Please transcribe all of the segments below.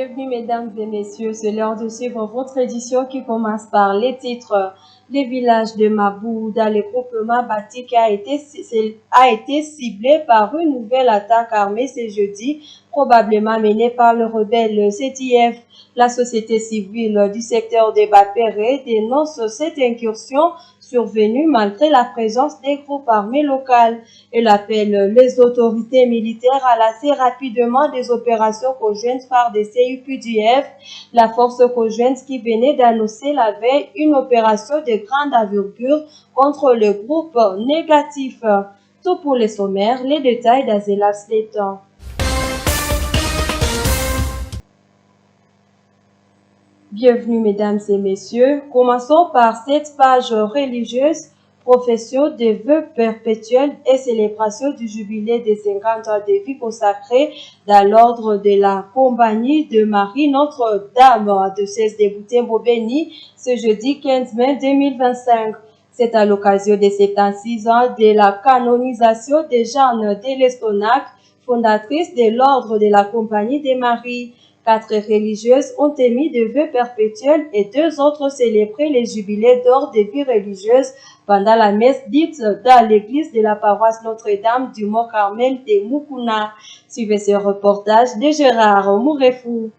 Bienvenue mesdames et messieurs, c'est l'heure de suivre votre édition qui commence par les titres. Les villages de Mabou dans le groupement Batik a été ciblé par une nouvelle attaque armée ce jeudi, probablement menée par le rebelle ZIF. La société civile du secteur de Bapéré dénonce cette incursion survenue malgré la présence des groupes armés locaux. Elle appelle les autorités militaires à lancer rapidement des opérations conjointes par des CUPDF, la force conjointe qui venait d'annoncer la veille une opération de grande envergure contre le groupe négatif. Tout pour les sommaires, les détails d'Azela Slétan. Bienvenue mesdames et messieurs. Commençons par cette page religieuse, profession de vœux perpétuels et célébration du jubilé des 50 ans de vie consacrée dans l'ordre de la Compagnie de Marie Notre-Dame de cesse de Boutembo-Béni ce jeudi 15 mai 2025. C'est à l'occasion des 76 ans de la canonisation de Jeanne de Lestonac, fondatrice de l'ordre de la Compagnie de Marie. 4 religieuses ont émis des vœux perpétuels et 2 autres célébré les jubilés d'or des vies religieuses pendant la messe dite dans l'église de la paroisse Notre-Dame du Mont-Carmel de Mukuna. Suivez ce reportage de Gérard Mourefou.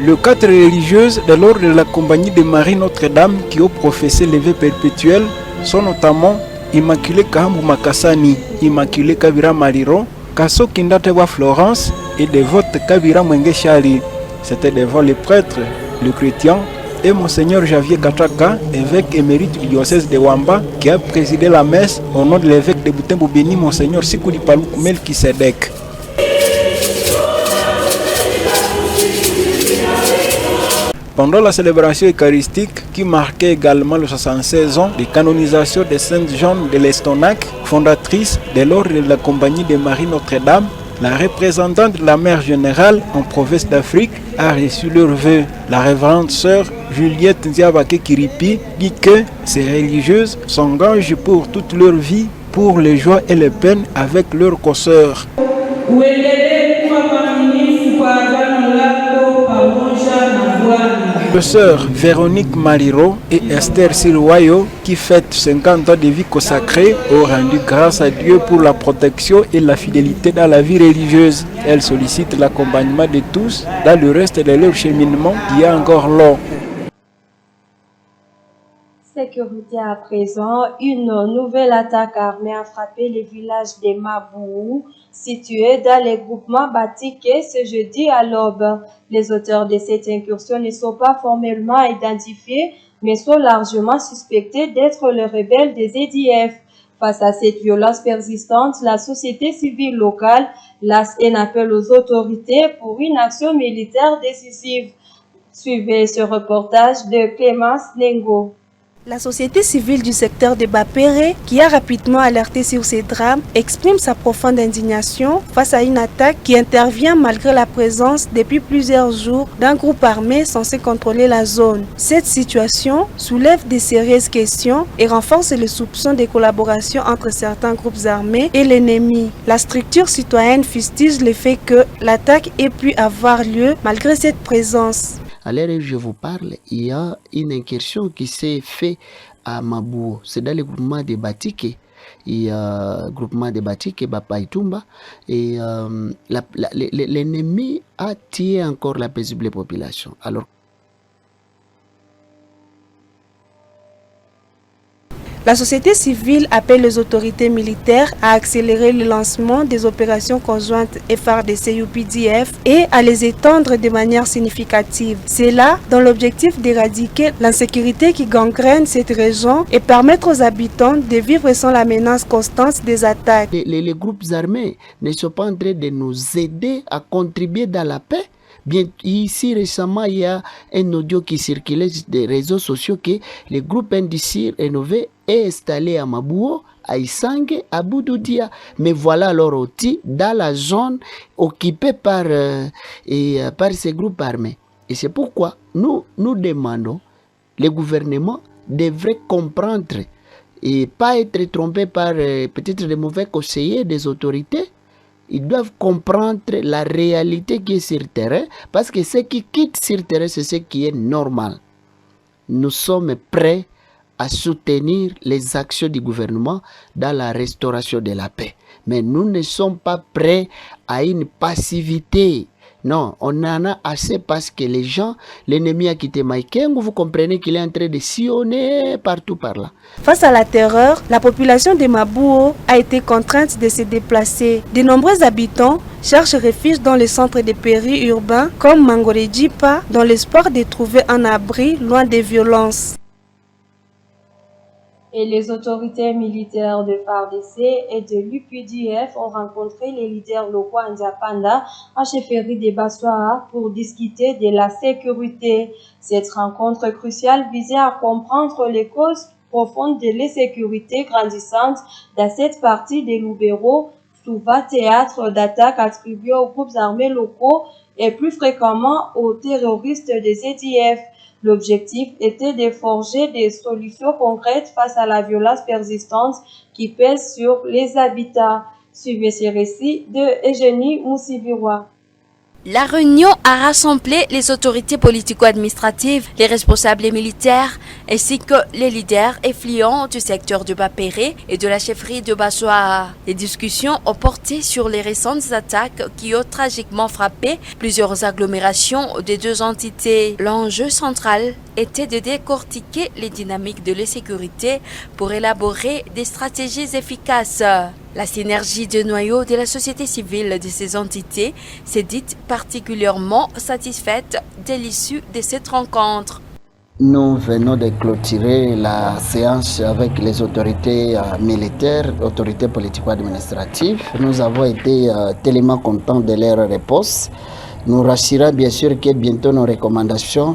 Les 4 religieuses de l'ordre de la Compagnie de Marie Notre-Dame qui ont professé les vœux perpétuels sont notamment Immaculée Kahambu Makasani, Immaculée Kavira Maliro, Kasso Kindatewa Florence et dévote Kabira Mwenge Chali. C'était devant les prêtres, le chrétien et Monseigneur Javier Kataka, évêque émérite du diocèse de Wamba, qui a présidé la messe au nom de l'évêque de Boutembo-Béni, Monseigneur Sikuli Paluku Melkisedek. Pendant la célébration eucharistique qui marquait également les 76 ans de canonisation de Sainte Jeanne de Lestonac, fondatrice de l'ordre de la Compagnie de Marie Notre-Dame, la représentante de la mère générale en province d'Afrique a reçu leurs vœux. La révérende sœur Juliette Ndiabake Kiripi dit que ces religieuses s'engagent pour toute leur vie pour les joies et les peines avec leurs consoeurs. Les sœurs Véronique Maliro et Esther Silwayo, qui fêtent 50 ans de vie consacrée, ont rendu grâce à Dieu pour la protection et la fidélité dans la vie religieuse. Elles sollicitent l'accompagnement de tous dans le reste de leur cheminement qui est encore long. Sécurité à présent, une nouvelle attaque armée a frappé les villages de Mabou, situés dans les groupements Batiké ce jeudi à l'aube. Les auteurs de cette incursion ne sont pas formellement identifiés, mais sont largement suspectés d'être les rebelles des ZIF. Face à cette violence persistante, la société civile locale lance un appel aux autorités pour une action militaire décisive. Suivez ce reportage de Clémence Nengo. La société civile du secteur de Bapéré, qui a rapidement alerté sur ces drames, exprime sa profonde indignation face à une attaque qui intervient malgré la présence depuis plusieurs jours d'un groupe armé censé contrôler la zone. Cette situation soulève des sérieuses questions et renforce le soupçon de collaboration entre certains groupes armés et l'ennemi. La structure citoyenne fustige le fait que l'attaque ait pu avoir lieu malgré cette présence. À l'heure où je vous parle, il y a une incursion qui s'est faite à Mabou. C'est dans le groupement de Batiké. Il y a groupement de Batiké, Bapaitumba. Et l'ennemi a tué encore la paisible population. Alors, la société civile appelle les autorités militaires à accélérer le lancement des opérations conjointes FARDC-UPDF et à les étendre de manière significative. C'est là dans l'objectif d'éradiquer l'insécurité qui gangrène cette région et permettre aux habitants de vivre sans la menace constante des attaques. Les groupes armés ne sont pas en train de nous aider à contribuer dans la paix. Bien, ici récemment, il y a un audio qui circulait sur des réseaux sociaux que le groupe NDC rénové est installé à Mabouo, à Isangue, à Boudoudia. Mais voilà leur outil dans la zone occupée par ces groupes armés. Et c'est pourquoi nous demandons, le gouvernement devrait comprendre et pas être trompé par peut-être des mauvais conseillers des autorités ils doivent comprendre la réalité qui est sur le terrain, parce que ce qui quitte sur le terrain, c'est ce qui est normal. Nous sommes prêts à soutenir les actions du gouvernement dans la restauration de la paix. Mais nous ne sommes pas prêts à une passivité. Non, on en a assez parce que les gens, l'ennemi a quitté Maïkengo, vous comprenez qu'il est en train de sillonner partout par là. Face à la terreur, la population de Mabouo a été contrainte de se déplacer. De nombreux habitants cherchent refuge dans les centres de périurbains comme Mangorejipa dans l'espoir de trouver un abri loin des violences. Et les autorités militaires de FARDC et de l'UPDF ont rencontré les leaders locaux en Nzapanda, en chefferie de Bassoa, pour discuter de la sécurité. Cette rencontre cruciale visait à comprendre les causes profondes de l'insécurité grandissante dans cette partie de Lubero, souvent théâtre d'attaques attribuées aux groupes armés locaux et plus fréquemment aux terroristes des EDF. L'objectif était de forger des solutions concrètes face à la violence persistante qui pèse sur les habitats. Suivez ces récits de Eugénie Moussivirois. La réunion a rassemblé les autorités politico-administratives, les responsables militaires ainsi que les leaders influents du secteur de Bapéré et de la chefferie de Bassoa. Les discussions ont porté sur les récentes attaques qui ont tragiquement frappé plusieurs agglomérations des deux entités. L'enjeu central était de décortiquer les dynamiques de l'insécurité pour élaborer des stratégies efficaces. La synergie de noyaux de la société civile de ces entités s'est dite particulièrement satisfaite de l'issue de cette rencontre. Nous venons de clôturer la séance avec les autorités militaires, autorités politico-administratives. Nous avons été tellement contents de leur réponse. Nous rassurons bien sûr que bientôt nos recommandations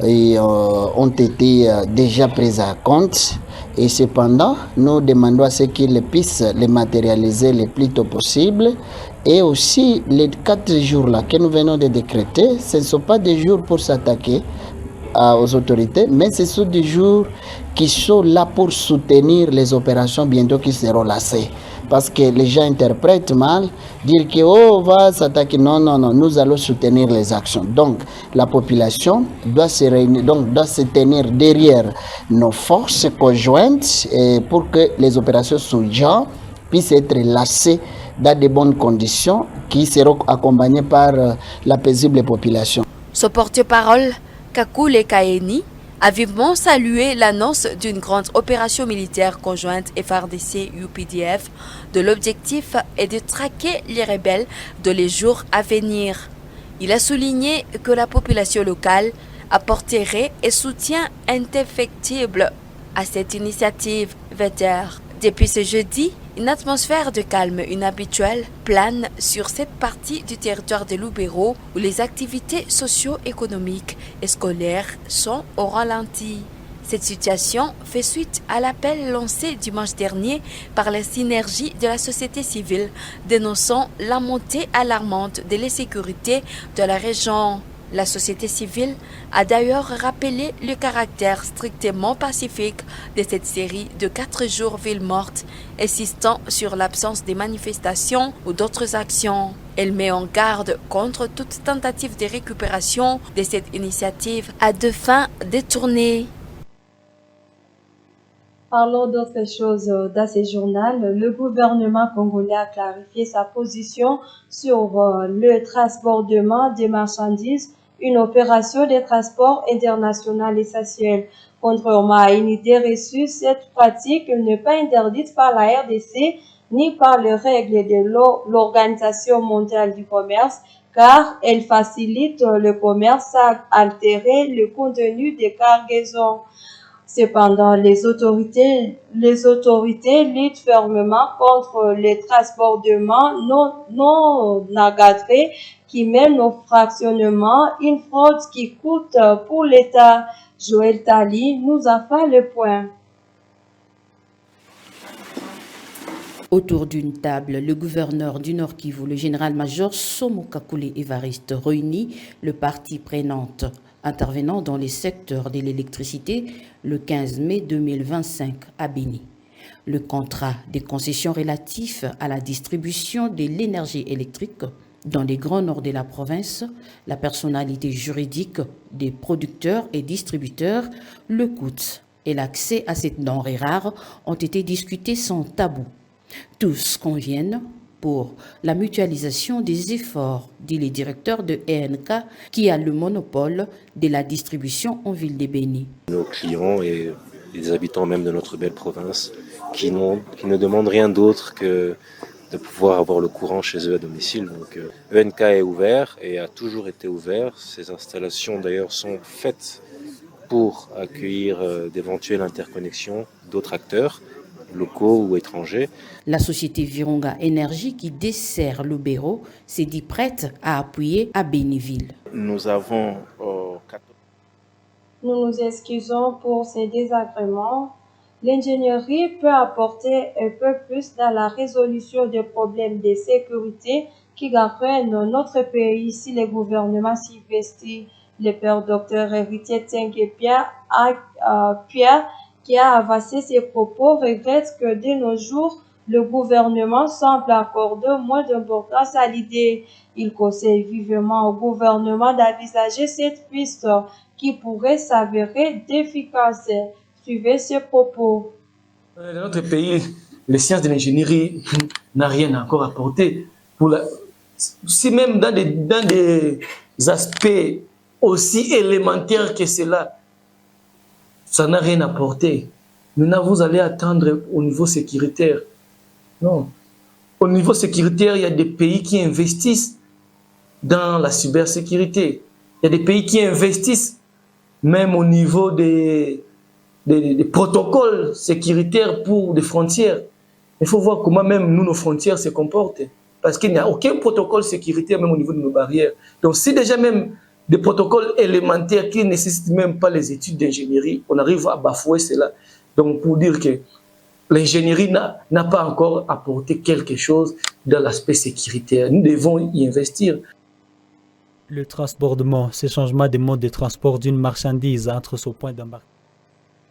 ont été déjà prises en compte. Et cependant, nous demandons à ce qu'ils puissent les matérialiser le plus tôt possible. Et aussi, les 4 jours-là que nous venons de décréter, ce ne sont pas des jours pour s'attaquer aux autorités, mais ce sont des jours qui sont là pour soutenir les opérations bientôt qui seront lancées. Parce que les gens interprètent mal, dire que on va s'attaquer. Non, nous allons soutenir les actions. Donc, la population doit se réunir, donc doit se tenir derrière nos forces conjointes pour que les opérations sous-genre puissent être lancées dans de bonnes conditions qui seront accompagnées par la paisible population. Ce porte-parole, Kakule Kaeni, a vivement salué l'annonce d'une grande opération militaire conjointe FARDC-UPDF, de l'objectif est de traquer les rebelles dans les jours à venir. Il a souligné que la population locale apporterait un soutien indéfectible à cette initiative vétère. Depuis ce jeudi, une atmosphère de calme inhabituelle plane sur cette partie du territoire de Lubero où les activités socio-économiques et scolaires sont au ralenti. Cette situation fait suite à l'appel lancé dimanche dernier par la synergie de la société civile dénonçant la montée alarmante de l'insécurité de la région. La société civile a d'ailleurs rappelé le caractère strictement pacifique de cette série de 4 jours ville morte, insistant sur l'absence des manifestations ou d'autres actions. Elle met en garde contre toute tentative de récupération de cette initiative à des fins détournées. Parlons d'autre chose dans ce journal. Le gouvernement congolais a clarifié sa position sur le transportement des marchandises, une opération de transport international essentielle. Contrairement à une idée reçue, cette pratique n'est pas interdite par la RDC ni par les règles de l'Organisation mondiale du commerce, car elle facilite le commerce sans altérer le contenu des cargaisons. Cependant, les autorités luttent fermement contre les transportements non encadrés qui mènent au fractionnement, une fraude qui coûte pour l'État. Joël Tali nous a fait le point. Autour d'une table, le gouverneur du Nord Kivu, le général-major Somo Kakule Evariste, réunit le parti prenante intervenant dans les secteurs de l'électricité le 15 mai 2025 à Béni. Le contrat des concessions relatifs à la distribution de l'énergie électrique dans les grands nord de la province, la personnalité juridique des producteurs et distributeurs, le coût et l'accès à cette denrée rare ont été discutés sans tabou. Tous conviennent pour la mutualisation des efforts, dit le directeur de ENK qui a le monopole de la distribution en ville de Béni. Nos clients et les habitants même de notre belle province qui ne demandent rien d'autre que de pouvoir avoir le courant chez eux à domicile. Donc ENK est ouvert et a toujours été ouvert. Ces installations d'ailleurs sont faites pour accueillir d'éventuelles interconnexions d'autres acteurs, locaux ou étrangers. La société Virunga Énergie qui dessert le Béro s'est dit prête à appuyer à Béniville. Nous avons Nous nous excusons pour ces désagréments. L'ingénierie peut apporter un peu plus dans la résolution des problèmes de sécurité qui gangrènent notre pays si le gouvernement s'investit. Le père docteur héritier Tengue Pierre, qui a avancé ses propos, regrette que de nos jours, le gouvernement semble accorder moins d'importance à l'idée. Il conseille vivement au gouvernement d'envisager cette piste qui pourrait s'avérer efficace. Suivez ces propos. Dans notre pays, les sciences de l'ingénierie n'ont rien encore apporté. Si même dans des aspects aussi élémentaires que cela, ça n'a rien apporté. Maintenant, vous allez attendre au niveau sécuritaire. Non. Au niveau sécuritaire, il y a des pays qui investissent dans la cybersécurité. Il y a des pays qui investissent même au niveau des protocoles sécuritaires pour des frontières. Il faut voir comment même nous, nos frontières se comportent. Parce qu'il n'y a aucun protocole sécuritaire même au niveau de nos barrières. Donc si déjà même des protocoles élémentaires qui ne nécessitent même pas les études d'ingénierie, on arrive à bafouer cela. Donc pour dire que l'ingénierie n'a pas encore apporté quelque chose dans l'aspect sécuritaire. Nous devons y investir. Le transbordement, ce changement de mode de transport d'une marchandise entre son point d'embarquement.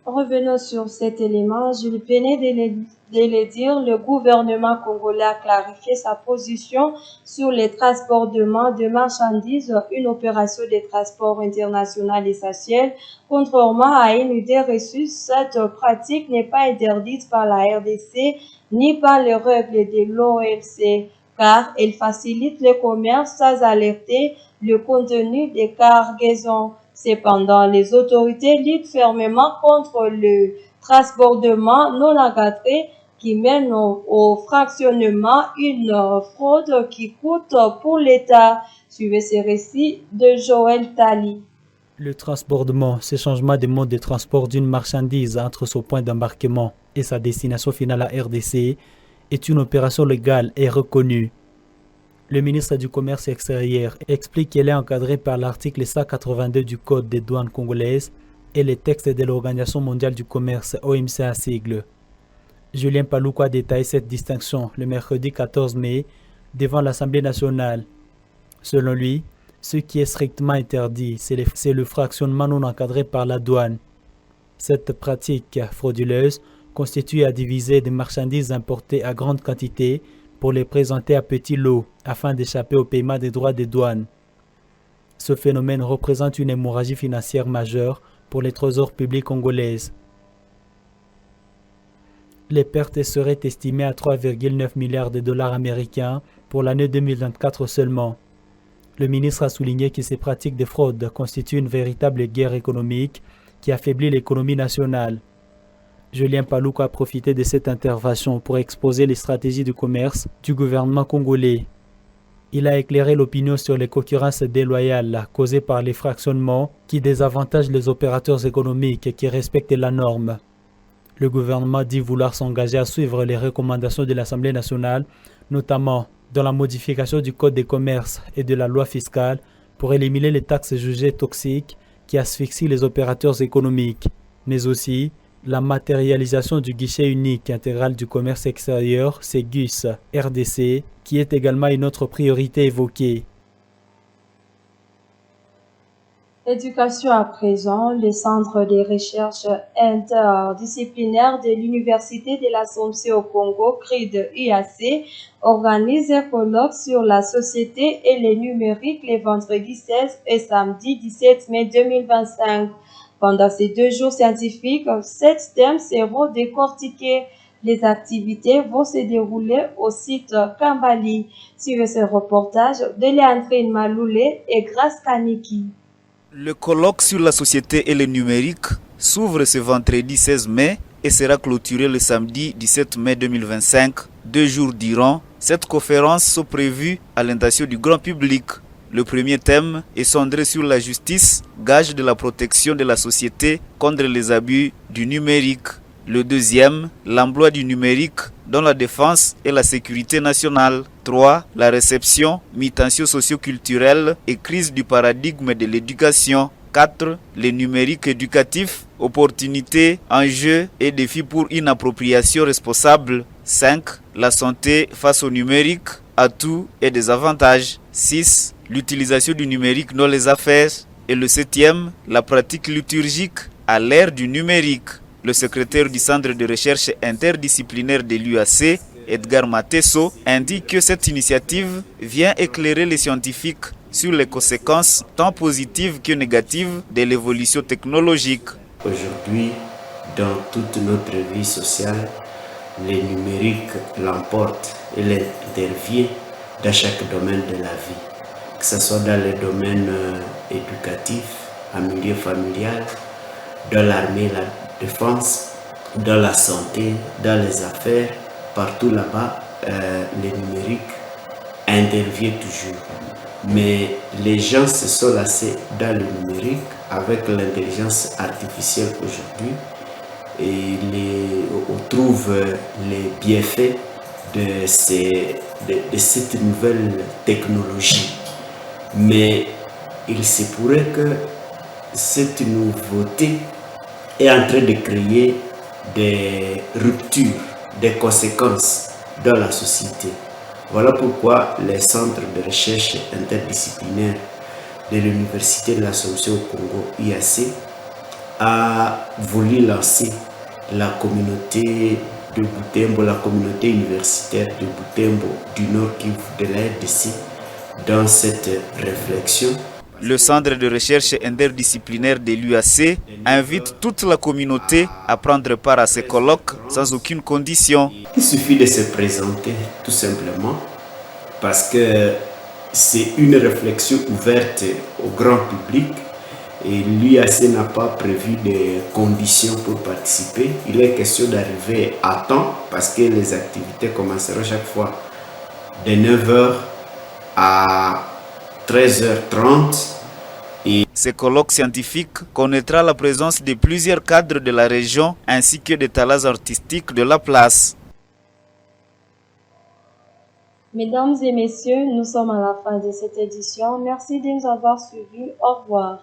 Revenons sur cet élément. Je venais de le dire, le gouvernement congolais a clarifié sa position sur les transportements de marchandises, une opération de transport international essentielle. Contrairement à une idée reçue, cette pratique n'est pas interdite par la RDC ni par les règles de l'OMC, car elle facilite le commerce sans alerter le contenu des cargaisons. Cependant, les autorités luttent fermement contre le transbordement non encadré qui mène au fractionnement, une fraude qui coûte pour l'État. Suivez ces récits de Joël Tali. Le transbordement, ce changement de mode de transport d'une marchandise entre son point d'embarquement et sa destination finale à RDC, est une opération légale et reconnue. Le ministre du Commerce extérieur explique qu'elle est encadrée par l'article 182 du Code des douanes congolaises et les textes de l'Organisation mondiale du commerce OMC à sigle. Julien Palouko a détaillé cette distinction le mercredi 14 mai devant l'Assemblée nationale. Selon lui, ce qui est strictement interdit, c'est le fractionnement non encadré par la douane. Cette pratique frauduleuse constitue à diviser des marchandises importées à grande quantité pour les présenter à petits lots afin d'échapper au paiement des droits des douanes. Ce phénomène représente une hémorragie financière majeure pour les trésors publics congolaises. Les pertes seraient estimées à 3,9 milliards de dollars américains pour l'année 2024 seulement. Le ministre a souligné que ces pratiques de fraude constituent une véritable guerre économique qui affaiblit l'économie nationale. Julien Palouko a profité de cette intervention pour exposer les stratégies de commerce du gouvernement congolais. Il a éclairé l'opinion sur les concurrences déloyales causées par les fractionnements qui désavantagent les opérateurs économiques qui respectent la norme. Le gouvernement dit vouloir s'engager à suivre les recommandations de l'Assemblée nationale, notamment dans la modification du Code des commerces et de la loi fiscale pour éliminer les taxes jugées toxiques qui asphyxient les opérateurs économiques, mais aussi la matérialisation du guichet unique intégral du commerce extérieur, CEGUS RDC, qui est également une autre priorité évoquée. Éducation à présent, le Centre de recherche interdisciplinaire de l'Université de l'Assomption au Congo, CRID-UAC, organise un colloque sur la société et le numérique les vendredis 16 et samedi 17 mai 2025. Pendant ces 2 jours scientifiques, 7 thèmes seront décortiqués. Les activités vont se dérouler au site Kambali. Suivez ce reportage de Léandrine Maloulé et Grace Kaniki. Le colloque sur la société et le numérique s'ouvre ce vendredi 16 mai et sera clôturé le samedi 17 mai 2025. 2 jours durant, cette conférence sont prévues à l'intention du grand public. Le premier thème est centré sur la justice, gage de la protection de la société contre les abus du numérique. Le deuxième, l'emploi du numérique dans la défense et la sécurité nationale. 3. La réception, mi-tension socio-culturelle et crise du paradigme de l'éducation. 4. Le numérique éducatif, opportunités, enjeux et défis pour une appropriation responsable. 5. La santé face au numérique, atouts et désavantages. 6. L'utilisation du numérique dans les affaires. Et le 7e, la pratique liturgique à l'ère du numérique. Le secrétaire du Centre de recherche interdisciplinaire de l'UAC, Edgar Matesso, indique que cette initiative vient éclairer les scientifiques sur les conséquences tant positives que négatives de l'évolution technologique. Aujourd'hui, dans toute notre vie sociale, le numérique l'emporte et intervient dans chaque domaine de la vie, que ce soit dans le domaine éducatif, en milieu familial, dans l'armée, la défense, dans la santé, dans les affaires, partout là-bas, le numérique intervient toujours. Mais les gens se sont lassés dans le numérique avec l'intelligence artificielle aujourd'hui et on trouve les bienfaits de cette nouvelle technologie. Mais il se pourrait que cette nouveauté est en train de créer des ruptures, des conséquences dans la société. Voilà pourquoi les centres de recherche interdisciplinaire de l'Université de l'Assomption au Congo, UAC, a voulu lancer la communauté de Butembo, la communauté universitaire de Butembo du Nord Kivu de la RDC dans cette réflexion. Le Centre de recherche interdisciplinaire de l'UAC invite toute la communauté à prendre part à ces colloques sans aucune condition. Il suffit de se présenter tout simplement parce que c'est une réflexion ouverte au grand public et l'UAC n'a pas prévu de conditions pour participer. Il est question d'arriver à temps parce que les activités commenceront chaque fois de 9h à 13h30. Ce colloque scientifique connaîtra la présence de plusieurs cadres de la région ainsi que des talents artistiques de la place. Mesdames et messieurs, nous sommes à la fin de cette édition. Merci de nous avoir suivis. Au revoir.